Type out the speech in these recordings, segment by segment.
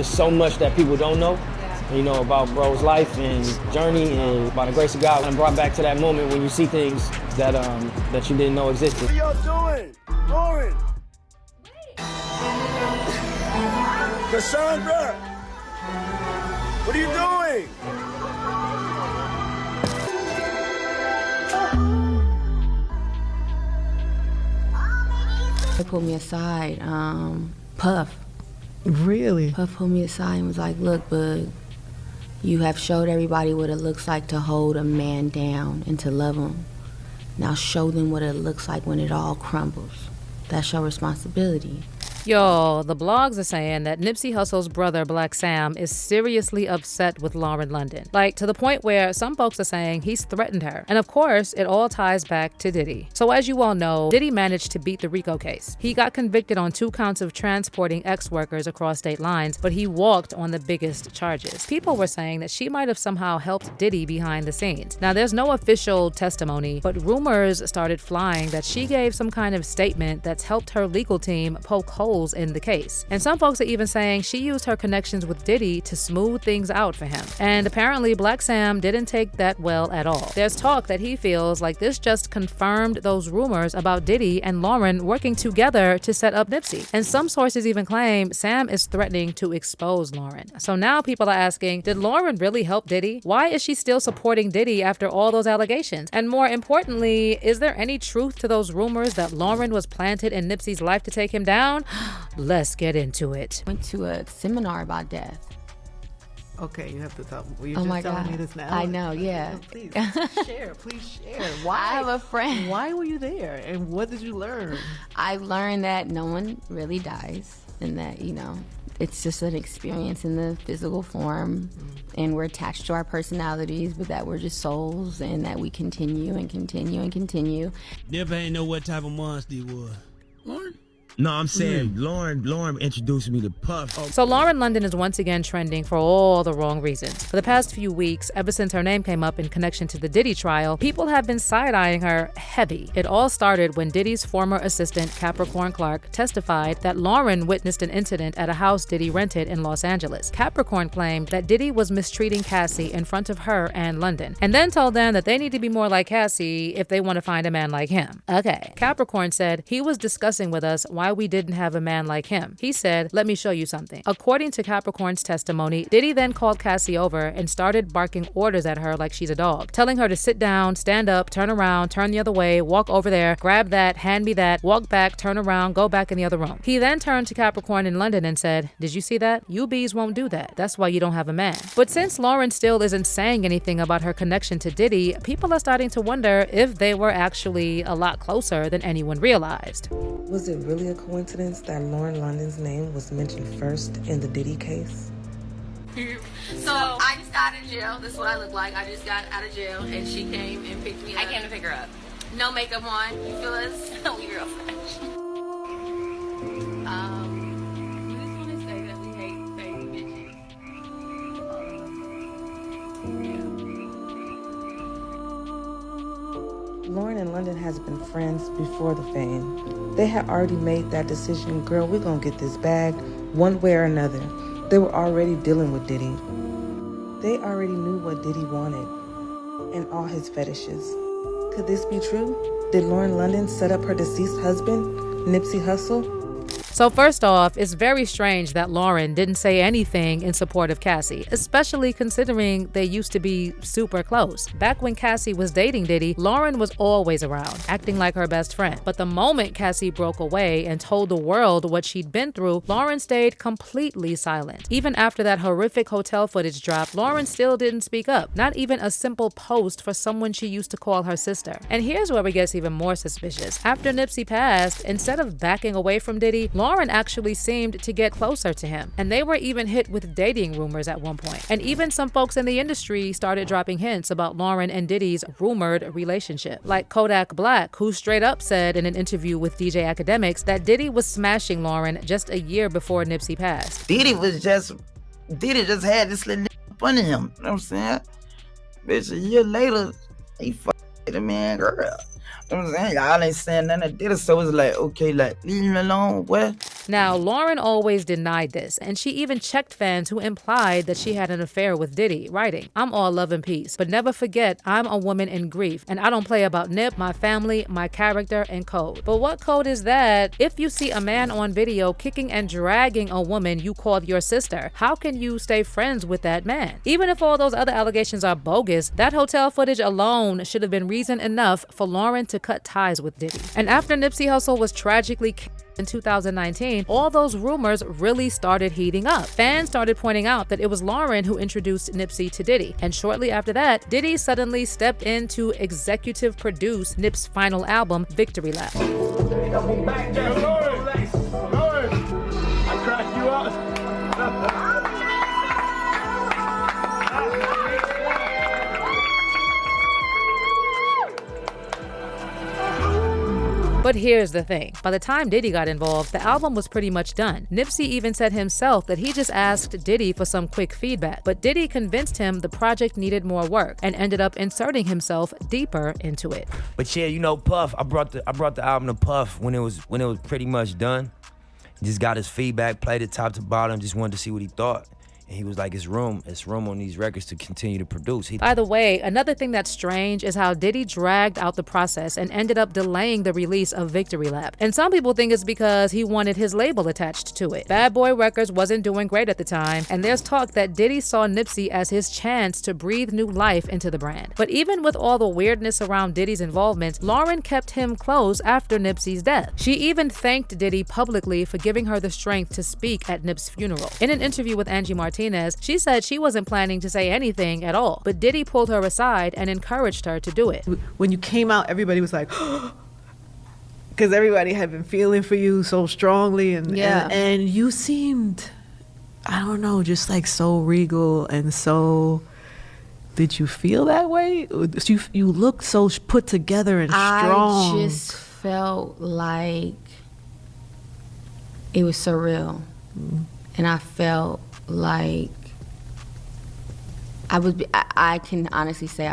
There's so much that people don't know, you know, about bro's life and journey, and by the grace of God, I'm brought back to that moment when you see things that that you didn't know existed. What y'all doing? Lauren! Cassandra! What are you doing? They pulled me aside, Puff. Really? Puff pulled me aside and was like, look, bud, you have showed everybody what it looks like to hold a man down and to love him. Now show them what it looks like when it all crumbles. That's your responsibility. Yo, the blogs are saying that Nipsey Hussle's brother, Blacc Sam, is seriously upset with Lauren London. Like, to the point where some folks are saying he's threatened her. And of course, it all ties back to Diddy. So as you all know, Diddy managed to beat the RICO case. He got convicted on 2 counts of transporting ex-workers across state lines, but he walked on the biggest charges. People were saying that she might have somehow helped Diddy behind the scenes. Now, there's no official testimony, but rumors started flying that she gave some kind of statement that's helped her legal team poke holes in the case. And some folks are even saying she used her connections with Diddy to smooth things out for him. And apparently Blacc Sam didn't take that well at all. There's talk that he feels like this just confirmed those rumors about Diddy and Lauren working together to set up Nipsey. And some sources even claim Sam is threatening to expose Lauren. So now people are asking, did Lauren really help Diddy? Why is she still supporting Diddy after all those allegations? And more importantly, is there any truth to those rumors that Lauren was planted in Nipsey's life to take him down? Let's get into it. Went to a seminar about death. Okay, you have to tell me. Well, you're Oh just my telling God. me this now. I know, yeah. Please share. Please share. Why? I have a friend. Why were you there? And what did you learn? I learned that no one really dies and that, you know, it's just an experience in the physical form and we're attached to our personalities, but that we're just souls and that we continue and continue and continue. Never ain't know what type of monster he was. Lauren? No, I'm saying Lauren introduced me to Puff. So Lauren London is once again trending for all the wrong reasons. For the past few weeks, ever since her name came up in connection to the Diddy trial, people have been side-eyeing her heavy. It all started when Diddy's former assistant, Capricorn Clark, testified that Lauren witnessed an incident at a house Diddy rented in Los Angeles. Capricorn claimed that Diddy was mistreating Cassie in front of her and London, and then told them that they need to be more like Cassie if they want to find a man like him. Okay. Capricorn said he was discussing with us why we didn't have a man like him. He said, let me show you something. According to Capricorn's testimony, Diddy then called Cassie over and started barking orders at her like she's a dog, telling her to sit down, stand up, turn around, turn the other way, walk over there, grab that, hand me that, walk back, turn around, go back in the other room. He then turned to Capricorn in London and said, did you see that? You bees won't do that. That's why you don't have a man. But since Lauren still isn't saying anything about her connection to Diddy, people are starting to wonder if they were actually a lot closer than anyone realized. Was it really a coincidence that Lauren London's name was mentioned first in the Diddy case? So I just got out of jail. This is what I look like. I just got out of jail, and she came and picked me up. I came to pick her up. No makeup on. You feel us? We real fresh. We just want to say that we hate fake bitches. Lauren and London has been friends before the fame. They had already made that decision, girl, we're gonna get this bag one way or another. They were already dealing with Diddy. They already knew what Diddy wanted and all his fetishes. Could this be true? Did Lauren London set up her deceased husband, Nipsey Hussle? So first off, it's very strange that Lauren didn't say anything in support of Cassie, especially considering they used to be super close. Back when Cassie was dating Diddy, Lauren was always around, acting like her best friend. But the moment Cassie broke away and told the world what she'd been through, Lauren stayed completely silent. Even after that horrific hotel footage dropped, Lauren still didn't speak up, not even a simple post for someone she used to call her sister. And here's where it gets even more suspicious. After Nipsey passed, instead of backing away from Diddy, Lauren actually seemed to get closer to him. And they were even hit with dating rumors at one point. And even some folks in the industry started dropping hints about Lauren and Diddy's rumored relationship. Like Kodak Black, who straight up said in an interview with DJ Academics that Diddy was smashing Lauren just a year before Nipsey passed. Diddy just had this little up under him. You know what I'm saying? Bitch, a year later, he fucked a man girl. You know what I'm saying? Y'all ain't saying nothing. Diddy, so it's like, okay, like, leave me alone, what? Now, Lauren always denied this, and she even checked fans who implied that she had an affair with Diddy, writing, "I'm all love and peace, but never forget I'm a woman in grief, and I don't play about Nip, my family, my character, and code." But what code is that? If you see a man on video kicking and dragging a woman you called your sister, how can you stay friends with that man? Even if all those other allegations are bogus, that hotel footage alone should have been reason enough for Lauren to cut ties with Diddy. And after Nipsey Hussle was tragically killed in 2019, all those rumors really started heating up. Fans started pointing out that it was Lauren who introduced Nipsey to Diddy. And shortly after that, Diddy suddenly stepped in to executive produce Nip's final album, Victory Lap. Back there, Lord, I cracked you up. But here's the thing. By the time Diddy got involved, the album was pretty much done. Nipsey even said himself that he just asked Diddy for some quick feedback. But Diddy convinced him the project needed more work and ended up inserting himself deeper into it. But yeah, you know, Puff, I brought the album to Puff when it was pretty much done. Just got his feedback, played it top to bottom, just wanted to see what he thought. And he was like, it's room on these records to continue to produce. By the way, another thing that's strange is how Diddy dragged out the process and ended up delaying the release of Victory Lap. And some people think it's because he wanted his label attached to it. Bad Boy Records wasn't doing great at the time, and there's talk that Diddy saw Nipsey as his chance to breathe new life into the brand. But even with all the weirdness around Diddy's involvement, Lauren kept him close after Nipsey's death. She even thanked Diddy publicly for giving her the strength to speak at Nip's funeral. In an interview with Angie Martinez, she said she wasn't planning to say anything at all, but Diddy pulled her aside and encouraged her to do it. When you came out, everybody was like, because everybody had been feeling for you so strongly, and you seemed, I don't know, just like so regal and so. Did you feel that way? You looked so put together and strong. I just felt like it was surreal, and I felt like I can honestly say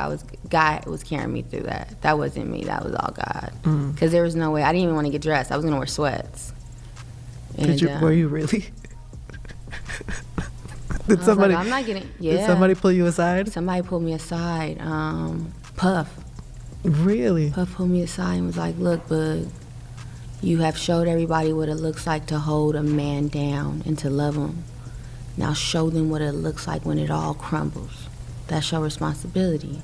God was carrying me through that. That wasn't me. That was all God. Because there was no way. I didn't even want to get dressed. I was gonna wear sweats. And, were you really? Did somebody? Like, I'm not getting. Yeah. Did somebody pull you aside? Somebody pulled me aside. Puff. Really? Puff pulled me aside and was like, "Look, bud, you have showed everybody what it looks like to hold a man down and to love him. Now show them what it looks like when it all crumbles. That's your responsibility."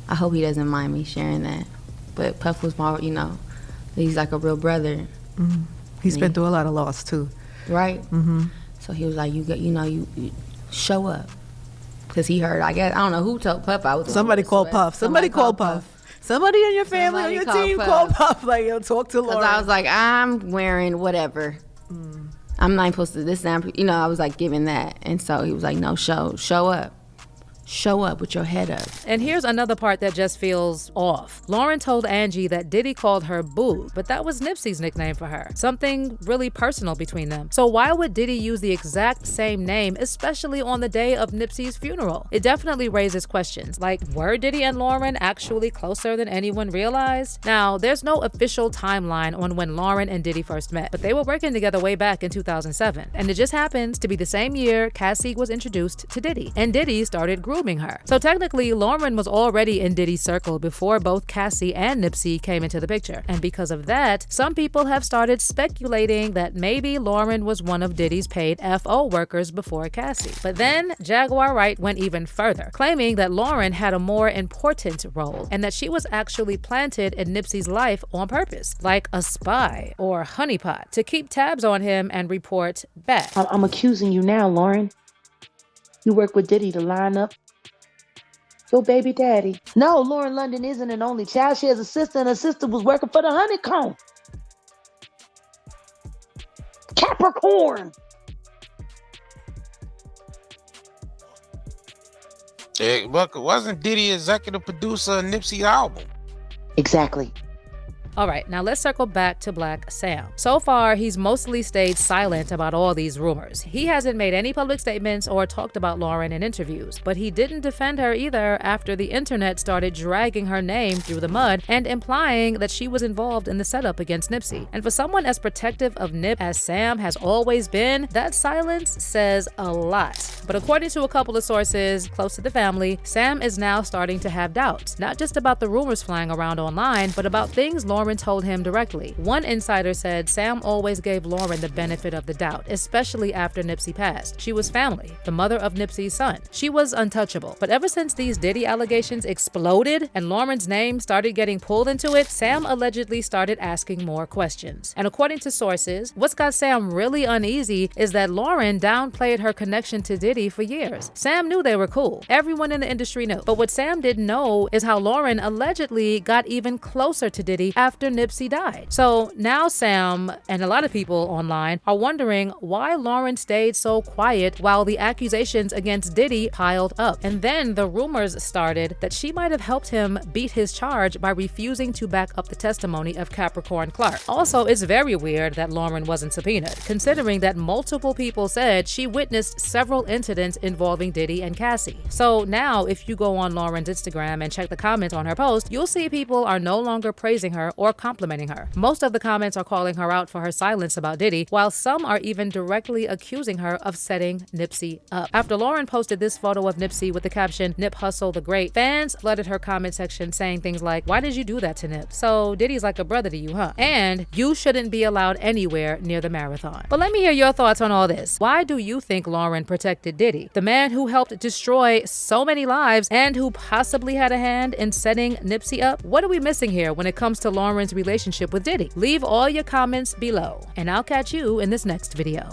I hope he doesn't mind me sharing that. But Puff was my, he's like a real brother. He's been through a lot of loss too. Right? So he was like, you show up. Because he heard, I don't know who told Puff I was. Somebody called Puff. Somebody called Puff. Somebody in your family, on your team called Puff. Like, yo, talk to Lauren. Because I was like, I'm wearing whatever. I'm not supposed to this. I was like giving that. And so he was like, no, show up. Show up with your head up. And here's another part that just feels off. Lauren told Angie that Diddy called her Boo, but that was Nipsey's nickname for her. Something really personal between them. So why would Diddy use the exact same name, especially on the day of Nipsey's funeral? It definitely raises questions, like, were Diddy and Lauren actually closer than anyone realized? Now, there's no official timeline on when Lauren and Diddy first met, but they were working together way back in 2007. And it just happens to be the same year Cassie was introduced to Diddy, and Diddy started grooming her. So technically, Lauren was already in Diddy's circle before both Cassie and Nipsey came into the picture. And because of that, some people have started speculating that maybe Lauren was one of Diddy's paid FO workers before Cassie. But then Jaguar Wright went even further, claiming that Lauren had a more important role and that she was actually planted in Nipsey's life on purpose, like a spy or honeypot, to keep tabs on him and report back. I'm accusing you now, Lauren. You work with Diddy to line up your baby daddy. No, Lauren London isn't an only child. She has a sister, and her sister was working for the Honeycomb. Capricorn. Wasn't Diddy executive producer of Nipsey's album? Exactly. All right, now let's circle back to Blacc Sam. So far, he's mostly stayed silent about all these rumors. He hasn't made any public statements or talked about Lauren in interviews, but he didn't defend her either after the internet started dragging her name through the mud and implying that she was involved in the setup against Nipsey. And for someone as protective of Nip as Sam has always been, that silence says a lot. But according to a couple of sources close to the family, Sam is now starting to have doubts, not just about the rumors flying around online, but about things Lauren told him directly. One insider said Sam always gave Lauren the benefit of the doubt, especially after Nipsey passed. She was family, the mother of Nipsey's son. She was untouchable. But ever since these Diddy allegations exploded and Lauren's name started getting pulled into it, Sam allegedly started asking more questions. And according to sources, what's got Sam really uneasy is that Lauren downplayed her connection to Diddy for years. Sam knew they were cool. Everyone in the industry knew. But what Sam didn't know is how Lauren allegedly got even closer to Diddy after Nipsey died. So now Sam and a lot of people online are wondering why Lauren stayed so quiet while the accusations against Diddy piled up. And then the rumors started that she might have helped him beat his charge by refusing to back up the testimony of Capricorn Clark. Also, it's very weird that Lauren wasn't subpoenaed, considering that multiple people said she witnessed several incidents involving Diddy and Cassie. So now, if you go on Lauren's Instagram and check the comments on her post, you'll see people are no longer praising her or complimenting her. Most of the comments are calling her out for her silence about Diddy, while some are even directly accusing her of setting Nipsey up. After Lauren posted this photo of Nipsey with the caption, "Nip Hussle the Great," fans flooded her comment section saying things like, "Why did you do that to Nip? So Diddy's like a brother to you, huh? And you shouldn't be allowed anywhere near the marathon." But let me hear your thoughts on all this. Why do you think Lauren protected Diddy, the man who helped destroy so many lives and who possibly had a hand in setting Nipsey up? What are we missing here when it comes to Lauren's relationship with Diddy? Leave all your comments below, and I'll catch you in this next video.